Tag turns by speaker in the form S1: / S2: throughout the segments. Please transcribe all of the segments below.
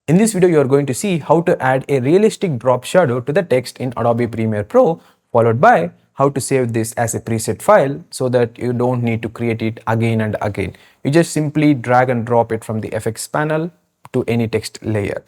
S1: In this video, you are going to see how to add a realistic drop shadow to the text in Adobe Premiere Pro, followed by how to save this as a preset file so that you don't need to create it again and again. You just simply drag and drop it from the effects panel to any text layer.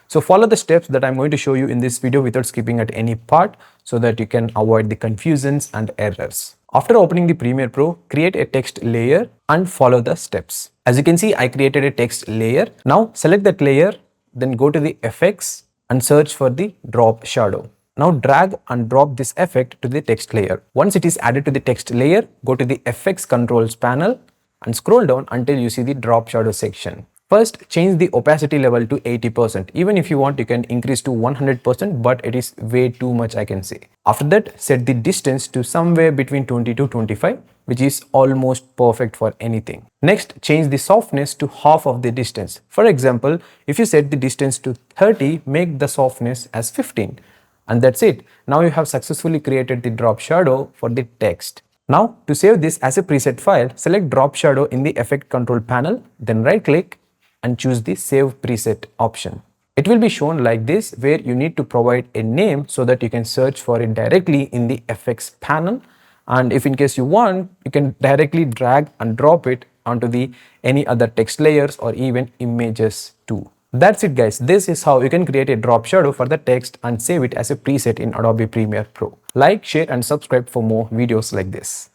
S1: So follow the steps that I'm going to show you in this video without skipping at any part so that you can avoid the confusions and errors. After opening the Premiere Pro, create a text layer and follow the steps. As you can see, I created a text layer. Now select that layer, then go to the effects and search for the drop shadow. Now drag and drop this effect to the text layer. Once it is added to the text layer, go to the effects controls panel and scroll down until you see the drop shadow section. First, change the opacity level to 80%. Even if you want, you can increase to 100%, but it is way too much, I can say. After that, set the distance to somewhere between 20 to 25, which is almost perfect for anything. Next, change the softness to half of the distance. For example, if you set the distance to 30, make the softness as 15. And that's it. Now you have successfully created the drop shadow for the text. Now, to save this as a preset file, select drop shadow in the effect control panel, then right click and choose the save preset option. It will be shown like this, where you need to provide a name so that you can search for it directly in the effects panel. And if in case you want, you can directly drag and drop it onto the any other text layers or even images too. That's it guys. This is how you can create a drop shadow for the text and save it as a preset in Adobe Premiere Pro. Like, share and subscribe for more videos like this.